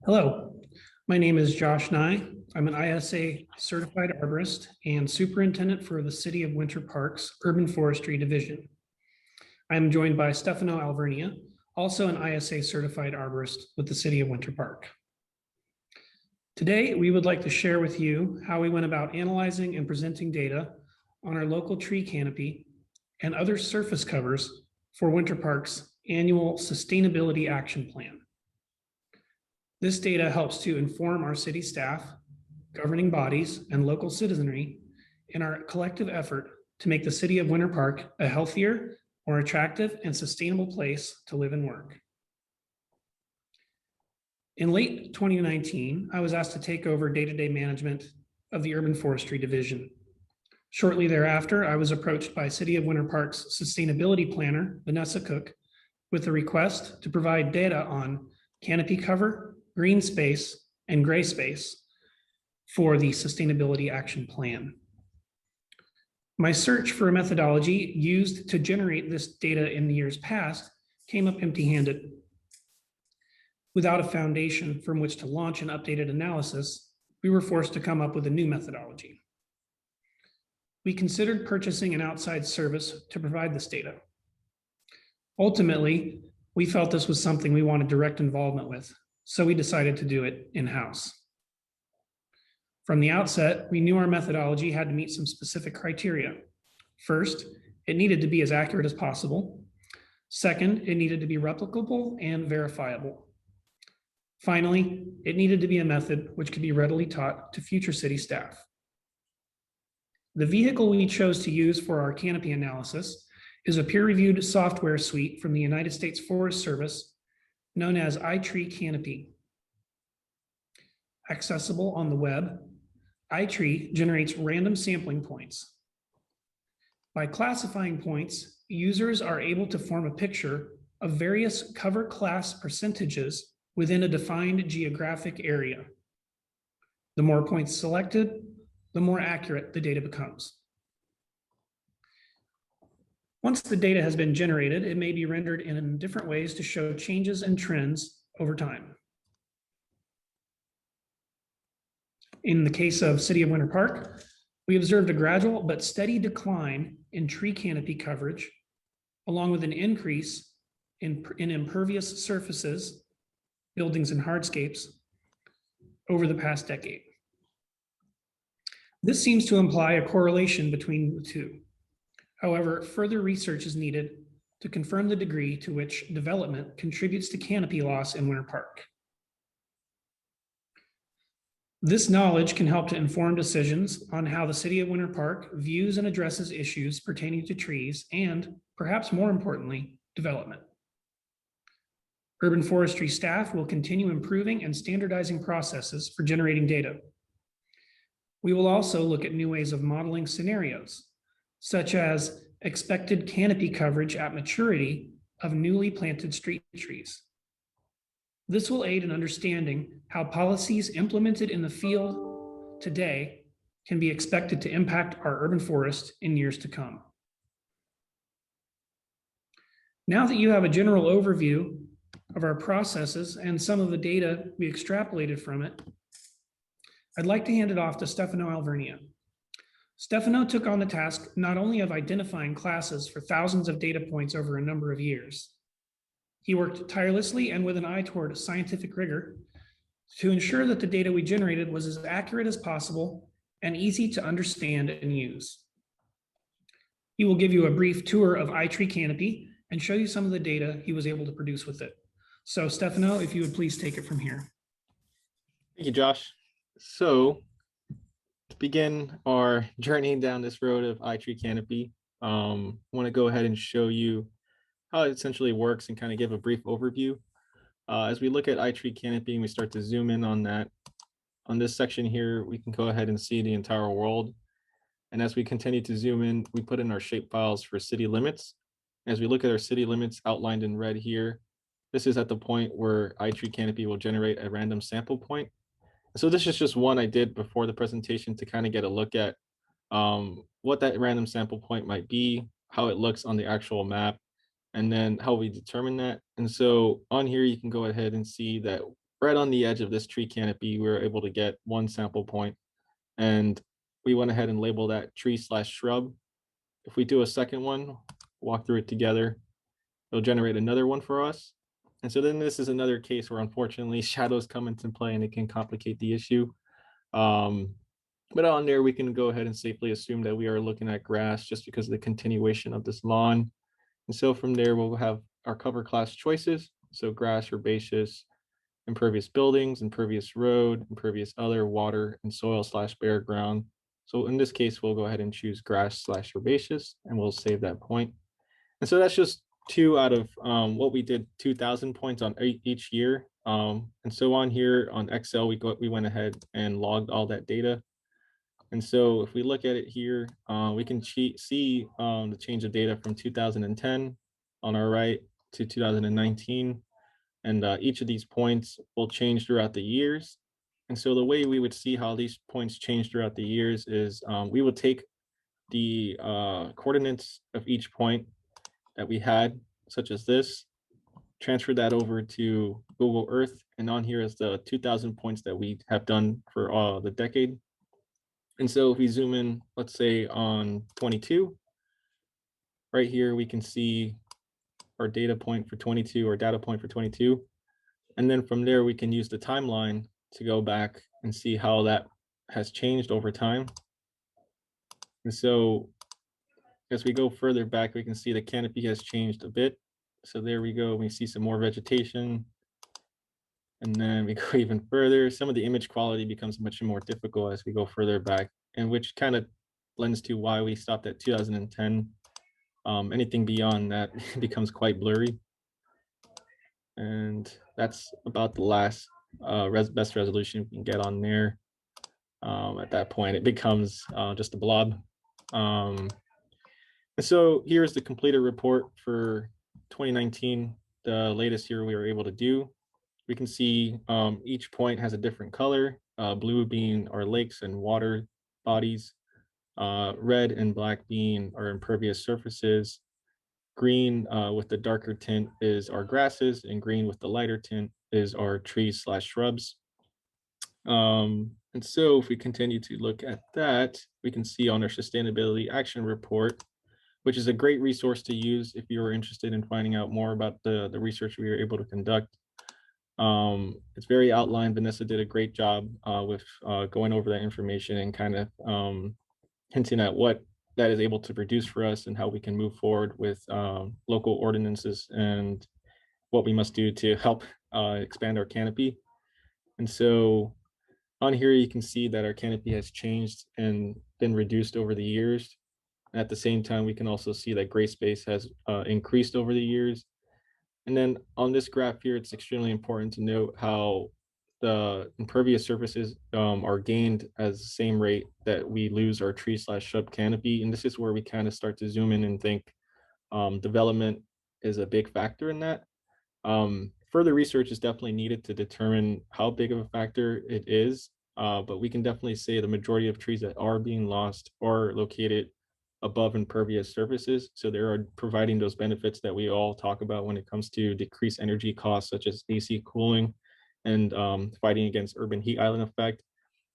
Hello, my name is Josh Nye. I'm an ISA certified arborist and superintendent for the City of Winter Park's Urban Forestry Division. I'm joined by Stefano Alvernia, also an ISA certified arborist with the City of Winter Park. Today, we would like to share with you how we went about analyzing and presenting data on our local tree canopy and other surface covers for Winter Park's annual Sustainability Action Plan. This data helps to inform our city staff, governing bodies, and local citizenry in our collective effort to make the city of Winter Park a healthier, more attractive, and sustainable place to live and work. In late 2019, I was asked to take over day-to-day management of the Urban Forestry Division. Shortly thereafter, I was approached by City of Winter Park's sustainability planner, Vanessa Cook, with a request to provide data on canopy cover, greenspace, and grayspace for the Sustainability Action Plan. My search for a methodology used to generate this data in the years past came up empty-handed. Without a foundation from which to launch an updated analysis, we were forced to come up with a new methodology. We considered purchasing an outside service to provide this data. Ultimately, we felt this was something we wanted direct involvement with, so we decided to do it in-house. From the outset, we knew our methodology had to meet some specific criteria. First, it needed to be as accurate as possible. Second, it needed to be replicable and verifiable. Finally, it needed to be a method which could be readily taught to future city staff. The vehicle we chose to use for our canopy analysis is a peer-reviewed software suite from the United States Forest Service known as iTree Canopy. Accessible on the web, iTree generates random sampling points. By classifying points, users are able to form a picture of various cover class percentages within a defined geographic area. The more points selected, the more accurate the data becomes. Once the data has been generated, it may be rendered in different ways to show changes and trends over time. In the case of City of Winter Park, we observed a gradual but steady decline in tree canopy coverage, along with an increase in impervious surfaces, buildings and hardscapes, over the past decade. This seems to imply a correlation between the two. However, further research is needed to confirm the degree to which development contributes to canopy loss in Winter Park. This knowledge can help to inform decisions on how the City of Winter Park views and addresses issues pertaining to trees and, perhaps more importantly, development. Urban forestry staff will continue improving and standardizing processes for generating data. We will also look at new ways of modeling scenarios, such as expected canopy coverage at maturity of newly planted street trees. This will aid in understanding how policies implemented in the field today can be expected to impact our urban forest in years to come. Now that you have a general overview of our processes and some of the data we extrapolated from it, I'd like to hand it off to Stefano Alvernia. Stefano took on the task not only of identifying classes for thousands of data points over a number of years. He worked tirelessly and with an eye toward scientific rigor to ensure that the data we generated was as accurate as possible and easy to understand and use. He will give you a brief tour of iTree Canopy and show you some of the data he was able to produce with it. So Stefano, if you would please take it from here. Thank you, Josh. So to begin our journey down this road of iTree Canopy, I want to go ahead and show you how it essentially works and kind of give a brief overview. As we look at iTree Canopy and we start to zoom in on that, on this section here, we can go ahead and see the entire world. And as we continue to zoom in, we put in our shapefiles for city limits. As we look at our city limits outlined in red here, this is at the point where iTree Canopy will generate a random sample point. So this is just one I did before the presentation to kind of get a look at what that random sample point might be, how it looks on the actual map, and then how we determine that. And so on here, you can go ahead and see that right on the edge of this tree canopy, we were able to get one sample point, and we went ahead and labeled that tree/shrub. If we do a second one, walk through it together, it'll generate another one for us. And so then this is another case where unfortunately shadows come into play and it can complicate the issue. But on there, we can go ahead and safely assume that we are looking at grass just because of the continuation of this lawn. And so from there, we'll have our cover class choices. So grass, herbaceous, impervious buildings, impervious road, impervious other, water, and soil/bare ground. So in this case, we'll go ahead and choose grass/herbaceous, and we'll save that point. And so that's just 2 out of what we did, 2,000 points on each year. And so on here on Excel, we went ahead and logged all that data. And so if we look at it here, we can see the change of data from 2010 on our right to 2019. And each of these points will change throughout the years. And so the way we would see how these points change throughout the years is we would take the coordinates of each point that we had, such as this, transfer that over to Google Earth, and on here is the 2,000 points that we have done for the decade. And so if we zoom in, let's say on 22, right here, we can see our data point for 22 or data point for 22. And then from there, we can use the timeline to go back and see how that has changed over time. And so as we go further back, we can see the canopy has changed a bit. So there we go. We see some more vegetation. And then we go even further. Some of the image quality becomes much more difficult as we go further back, and which kind of lends to why we stopped at 2010. Anything beyond that becomes quite blurry. And that's about the last best resolution we can get on there. At that point, it becomes just a blob. And so here's the completed report for 2019, the latest year we were able to do. We can see each point has a different color, blue being our lakes and water bodies, red and black being our impervious surfaces, green with the darker tint is our grasses, and green with the lighter tint is our trees/shrubs. And so if we continue to look at that, we can see on our sustainability action report, which is a great resource to use if you are interested in finding out more about the research we were able to conduct. It's very outlined. Vanessa did a great job with going over that information and kind of hinting at what that is able to produce for us and how we can move forward with local ordinances and what we must do to help expand our canopy. And so on here, you can see that our canopy has changed and been reduced over the years. At the same time, we can also see that gray space has increased over the years. And then on this graph here, it's extremely important to note how the impervious surfaces are gained as the same rate that we lose our tree/shrub canopy. And this is where we kind of start to zoom in and think development is a big factor in that. Further research is definitely needed to determine how big of a factor it is, but we can definitely say the majority of trees that are being lost are located above impervious surfaces. So they are providing those benefits that we all talk about when it comes to decreased energy costs, such as AC cooling and fighting against urban heat island effect.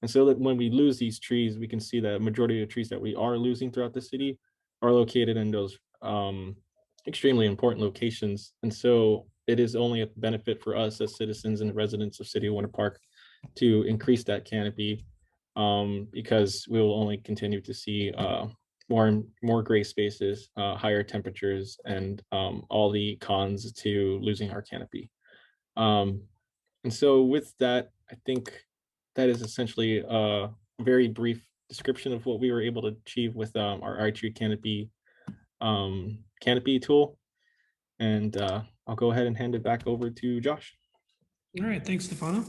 And so that when we lose these trees, we can see that majority of the trees that we are losing throughout the city are located in those extremely important locations. And so it is only a benefit for us as citizens and residents of City of Winter Park to increase that canopy because we will only continue to see more and more gray spaces, higher temperatures, and all the cons to losing our canopy. And so with that, I think that is essentially a very brief description of what we were able to achieve with our iTree Canopy canopy tool. And I'll go ahead and hand it back over to Josh. All right, thanks, Stefano.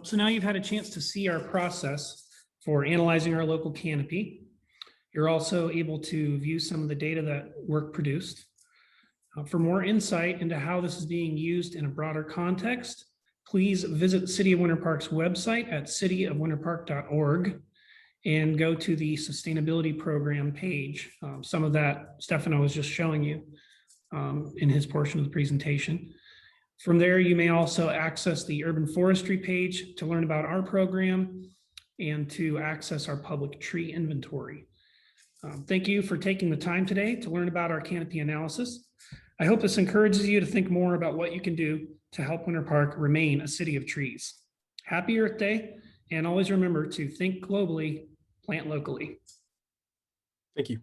So now you've had a chance to see our process for analyzing our local canopy. You're also able to view some of the data that work produced. For more insight into how this is being used in a broader context, please visit the City of Winter Park's website at cityofwinterpark.org and go to the sustainability program page. Some of that Stefano was just showing you in his portion of the presentation. From there, you may also access the Urban Forestry page to learn about our program and to access our public tree inventory. Thank you for taking the time today to learn about our canopy analysis. I hope this encourages you to think more about what you can do to help Winter Park remain a city of trees. Happy Earth Day, and always remember to think globally, plant locally. Thank you.